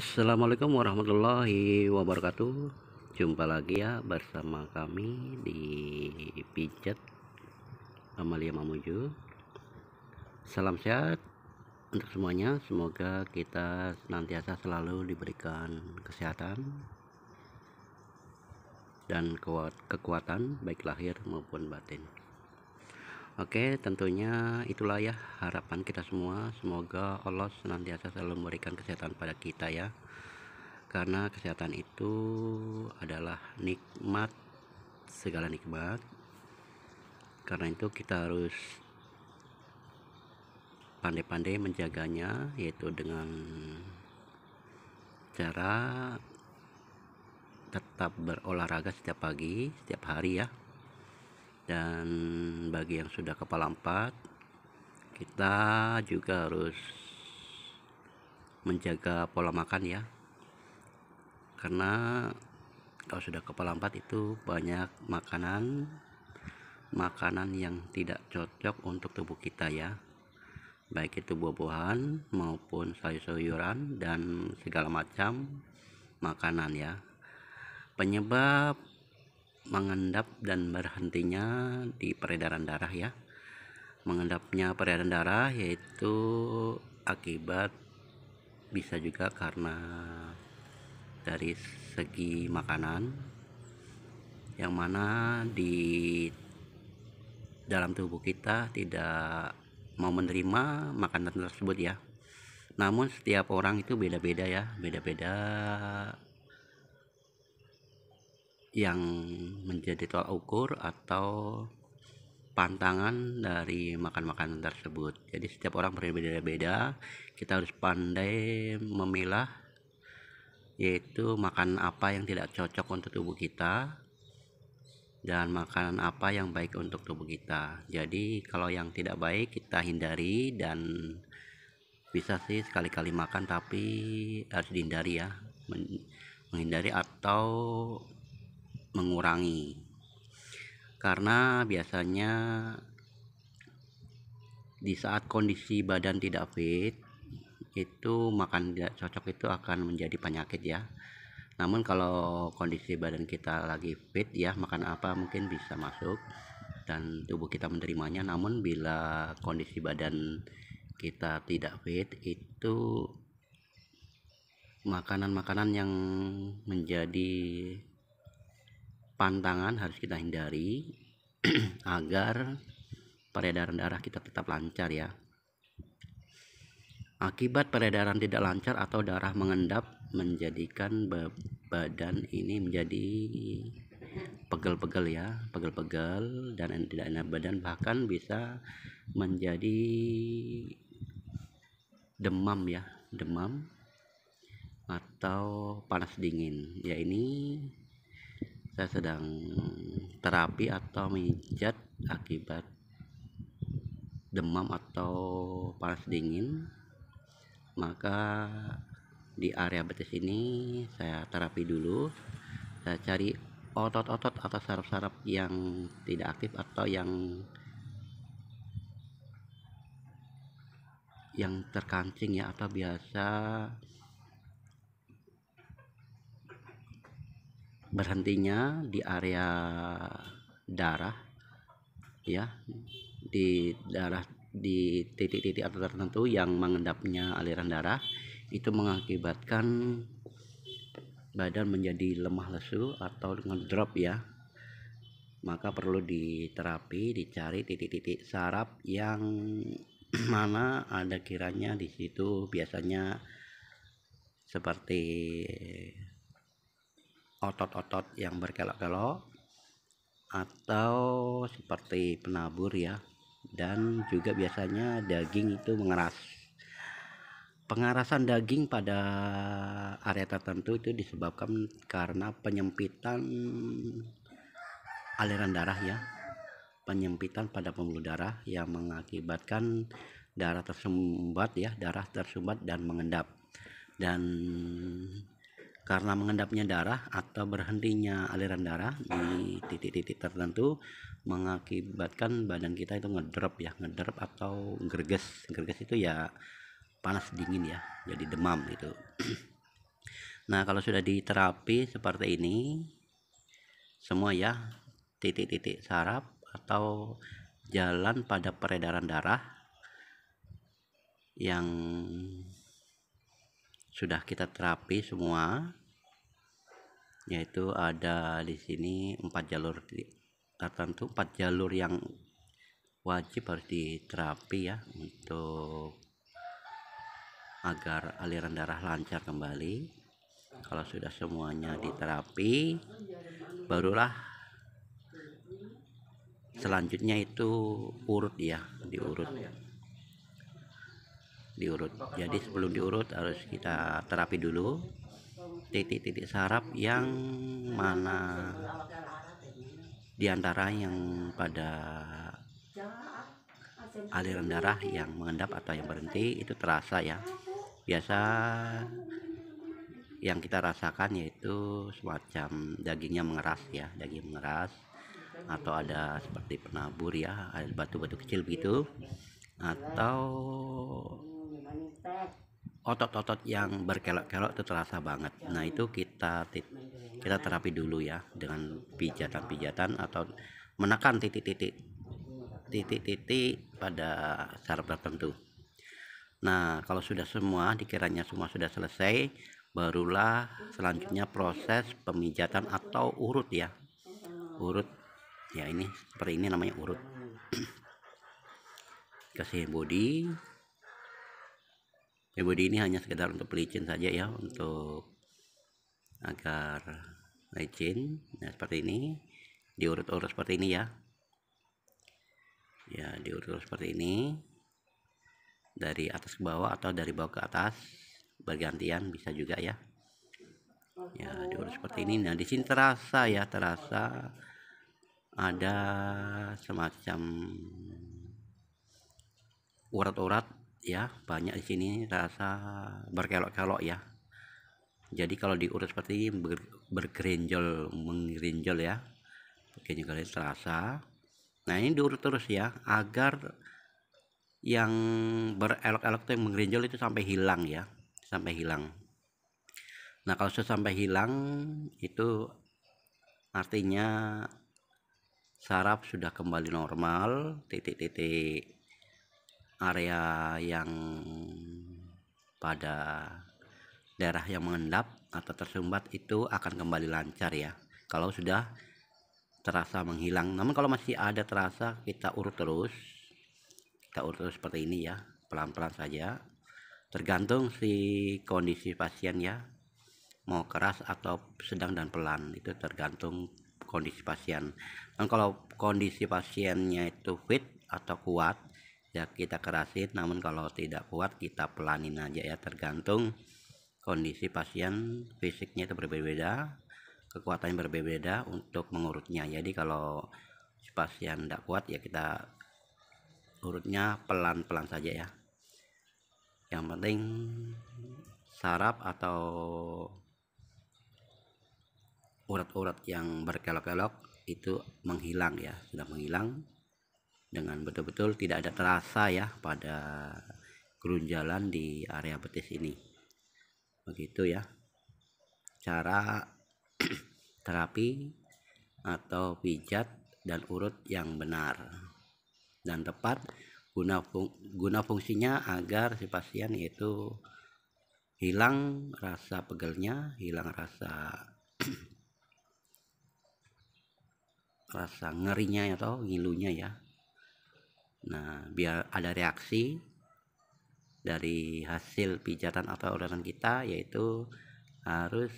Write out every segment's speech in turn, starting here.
Assalamualaikum warahmatullahi wabarakatuh. Jumpa lagi ya bersama kami di Pijat Amalia Mamuju. Salam sehat untuk semuanya. Semoga kita senantiasa selalu diberikan kesehatan dan kekuatan baik lahir maupun batin. Oke, tentunya itulah ya harapan kita semua. Semoga Allah senantiasa selalu memberikan kesehatan pada kita ya. Karena kesehatan itu adalah nikmat, segala nikmat. Karena itu kita harus pandai-pandai menjaganya, yaitu dengan cara tetap berolahraga setiap pagi, setiap hari ya. Dan bagi yang sudah kepala 4, kita juga harus menjaga pola makan ya. Karena kalau sudah kepala 4 itu banyak makanan yang tidak cocok untuk tubuh kita ya, baik itu buah-buahan maupun sayur-sayuran dan segala macam makanan ya. Penyebab mengendap dan berhentinya di peredaran darah ya. Mengendapnya peredaran darah yaitu akibat bisa juga karena dari segi makanan yang mana di dalam tubuh kita tidak mau menerima makanan tersebut ya. Namun setiap orang itu beda-beda ya, beda-beda yang menjadi tolak ukur atau pantangan dari makan-makanan tersebut. Jadi setiap orang berbeda-beda. Kita harus pandai memilah, yaitu makan apa yang tidak cocok untuk tubuh kita dan makanan apa yang baik untuk tubuh kita. Jadi kalau yang tidak baik kita hindari, dan bisa sih sekali-kali makan tapi harus dihindari ya, menghindari atau mengurangi. Karena biasanya di saat kondisi badan tidak fit, itu makan tidak cocok itu akan menjadi penyakit ya. Namun kalau kondisi badan kita lagi fit ya, makan apa mungkin bisa masuk dan tubuh kita menerimanya. Namun bila kondisi badan kita tidak fit, itu makanan-makanan yang menjadi pantangan harus kita hindari agar peredaran darah kita tetap lancar ya. Akibat peredaran tidak lancar atau darah mengendap menjadikan badan ini menjadi pegel-pegel ya, pegel-pegel dan tidak enak badan, bahkan bisa menjadi demam ya, demam atau panas dingin. Ya ini saya sedang terapi atau mijat akibat demam atau panas dingin. Maka di area betis ini saya terapi dulu. Saya cari otot-otot atau saraf-saraf yang tidak aktif atau yang terkancing ya, atau biasa berhentinya di area darah ya, di darah, di titik-titik atau tertentu yang mengendapnya aliran darah, itu mengakibatkan badan menjadi lemah lesu atau ngedrop ya. Maka perlu diterapi, dicari titik-titik saraf yang mana ada kiranya di situ, biasanya seperti otot-otot yang berkelok-kelok atau seperti penabur ya, dan juga biasanya daging itu mengeras. Pengerasan daging pada area tertentu itu disebabkan karena penyempitan aliran darah ya, penyempitan pada pembuluh darah yang mengakibatkan darah tersumbat ya, darah tersumbat dan mengendap. Dan karena mengendapnya darah atau berhentinya aliran darah di titik-titik tertentu mengakibatkan badan kita itu ngedrop ya, ngedrop atau gerges. Gerges itu ya panas dingin ya, jadi demam gitu. Nah, kalau sudah diterapi seperti ini semua ya, titik-titik saraf atau jalan pada peredaran darah yang sudah kita terapi semua, yaitu ada di sini 4 jalur tertentu, 4 jalur yang wajib harus diterapi ya, untuk agar aliran darah lancar kembali. Kalau sudah semuanya diterapi, barulah selanjutnya itu urut ya, diurut. Jadi sebelum diurut harus kita terapi dulu titik-titik saraf yang mana diantara yang pada aliran darah yang mengendap atau yang berhenti itu terasa ya. Biasa yang kita rasakan yaitu semacam dagingnya mengeras ya, daging mengeras, atau ada seperti penabur ya, ada batu-batu kecil begitu, atau otot-otot yang berkelok-kelok itu terasa banget. Nah, itu kita terapi dulu ya dengan pijatan-pijatan atau menekan titik-titik pada saraf tertentu. Nah, kalau sudah semua, dikiranya semua sudah selesai, barulah selanjutnya proses pemijatan atau urut ya. Urut ya, ini seperti ini namanya urut. Kasih body ini hanya sekedar untuk pelicin saja ya, untuk agar licin. Nah, seperti ini diurut-urut seperti ini ya. Ya, diurut seperti ini dari atas ke bawah atau dari bawah ke atas, bergantian bisa juga ya. Ya, diurut seperti ini. Nah, di sini terasa ya, terasa ada semacam urat-urat ya, banyak di sini, rasa berkelok-kelok ya. Jadi kalau diurut seperti ini bergerinjol, menggerinjol ya, begini terasa. Nah, ini diurut terus ya, agar yang berelok-elok itu, yang menggerinjol itu sampai hilang ya, sampai hilang. Nah, kalau sudah sampai hilang itu artinya saraf sudah kembali normal, titik-titik area yang pada daerah yang mengendap atau tersumbat itu akan kembali lancar ya, kalau sudah terasa menghilang. Namun kalau masih ada terasa, kita urut terus seperti ini ya, pelan-pelan saja, tergantung si kondisi pasien ya, mau keras atau sedang dan pelan, itu tergantung kondisi pasien. Dan kalau kondisi pasiennya itu fit atau kuat ya, kita kerasin. Namun kalau tidak kuat, kita pelanin aja ya, tergantung kondisi pasien, fisiknya itu berbeda-beda, kekuatannya berbeda untuk mengurutnya. Jadi kalau si pasien tidak kuat ya, kita urutnya pelan-pelan saja ya. Yang penting saraf atau urat-urat yang berkelok-kelok itu menghilang ya, sudah menghilang dengan betul-betul tidak ada terasa ya pada gerunjalan di area betis ini. Begitu ya cara terapi atau pijat dan urut yang benar dan tepat, guna fungsinya agar si pasien itu hilang rasa pegelnya, hilang rasa ngerinya atau ngilunya ya. Nah, biar ada reaksi dari hasil pijatan atau uratan kita, yaitu harus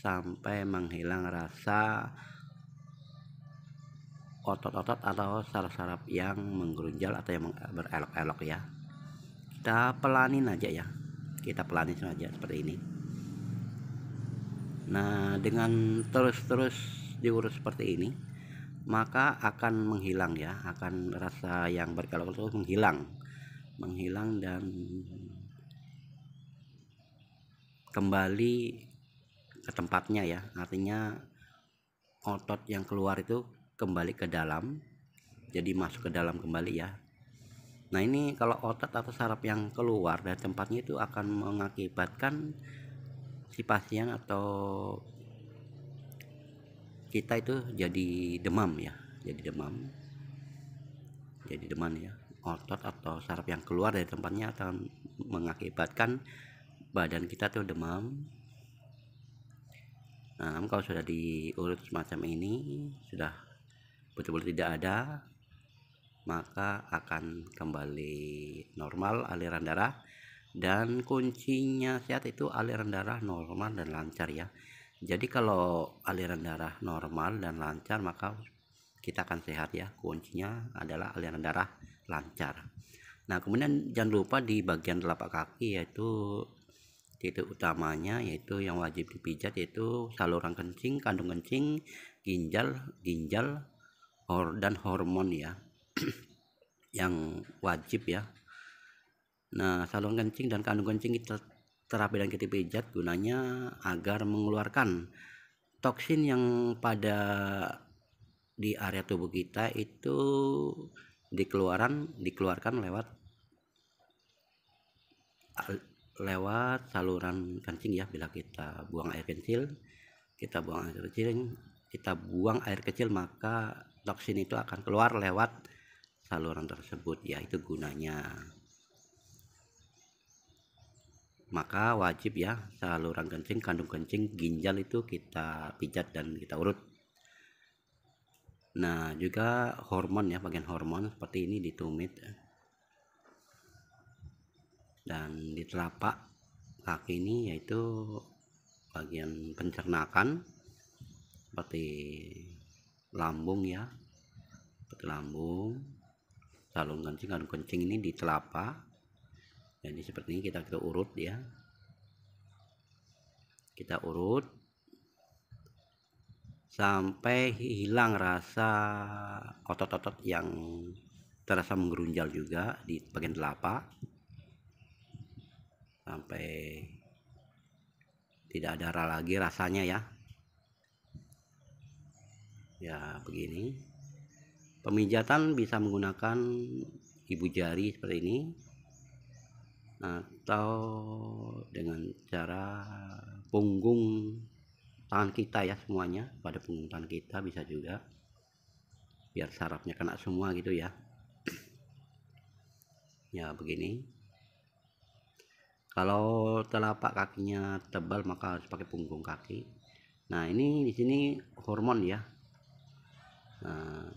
sampai menghilang rasa otot-otot atau saraf-saraf yang menggerunjal atau yang berelok-elok ya. Kita pelanin aja ya, kita pelanin saja seperti ini. Nah, dengan terus-terus diurus seperti ini, maka akan menghilang ya, akan rasa yang berkelok-kelok menghilang dan kembali ke tempatnya ya. Artinya otot yang keluar itu kembali ke dalam, jadi masuk ke dalam kembali ya. Nah, ini kalau otot atau saraf yang keluar dari tempatnya itu akan mengakibatkan si pasien atau kita itu jadi demam ya, jadi demam ya. Otot atau saraf yang keluar dari tempatnya akan mengakibatkan badan kita tuh demam. Nah, kalau sudah diurut semacam ini, sudah betul-betul tidak ada, maka akan kembali normal aliran darah. Dan kuncinya sehat itu aliran darah normal dan lancar ya. Jadi kalau aliran darah normal dan lancar, maka kita akan sehat ya. Kuncinya adalah aliran darah lancar. Nah, kemudian jangan lupa di bagian telapak kaki, yaitu titik utamanya, yaitu yang wajib dipijat, yaitu saluran kencing, kandung kencing, ginjal dan hormon ya yang wajib ya. Nah, saluran kencing dan kandung kencing kita terapi dan kita pijat gunanya agar mengeluarkan toksin yang pada di area tubuh kita itu dikeluarkan lewat saluran kencing ya. Bila kita buang air kecil, maka toksin itu akan keluar lewat saluran tersebut ya. Itu gunanya. Maka wajib ya saluran kencing, kandung kencing, ginjal itu kita pijat dan kita urut. Nah, juga hormon ya, bagian hormon seperti ini di tumit dan di telapak kaki ini, yaitu bagian pencernakan seperti lambung ya, seperti lambung, saluran kencing, kandung kencing ini di telapak. Jadi seperti ini kita urut ya, kita urut sampai hilang rasa otot-otot yang terasa menggerunjal juga di bagian telapak, sampai tidak ada lagi rasanya ya. Ya begini. Pemijatan bisa menggunakan ibu jari seperti ini, atau dengan cara punggung tangan kita ya, semuanya pada punggung tangan kita bisa juga, biar sarafnya kena semua gitu ya. Ya begini. Kalau telapak kakinya tebal maka harus pakai punggung kaki. Nah, ini di sini hormon ya. Nah,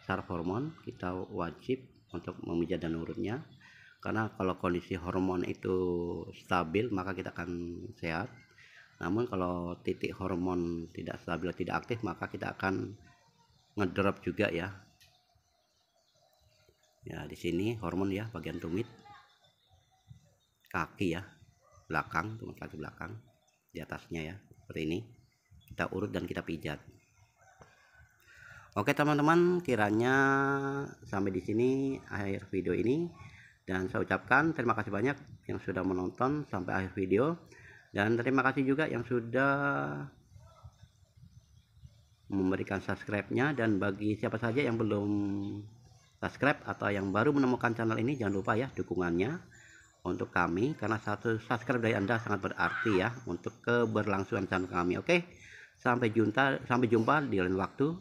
saraf hormon kita wajib untuk memijat dan urutnya, karena kalau kondisi hormon itu stabil maka kita akan sehat. Namun kalau titik hormon tidak stabil, tidak aktif, maka kita akan ngedrop juga ya. Ya, di sini hormon ya, bagian tumit kaki ya, belakang, tumit kaki belakang, di atasnya ya, seperti ini. Kita urut dan kita pijat. Oke teman-teman, kiranya sampai di sini akhir video ini, dan saya ucapkan terima kasih banyak yang sudah menonton sampai akhir video, dan terima kasih juga yang sudah memberikan subscribe-nya. Dan bagi siapa saja yang belum subscribe atau yang baru menemukan channel ini, jangan lupa ya dukungannya untuk kami, karena satu subscribe dari Anda sangat berarti ya untuk keberlangsungan channel kami. Oke, sampai jumpa di lain waktu.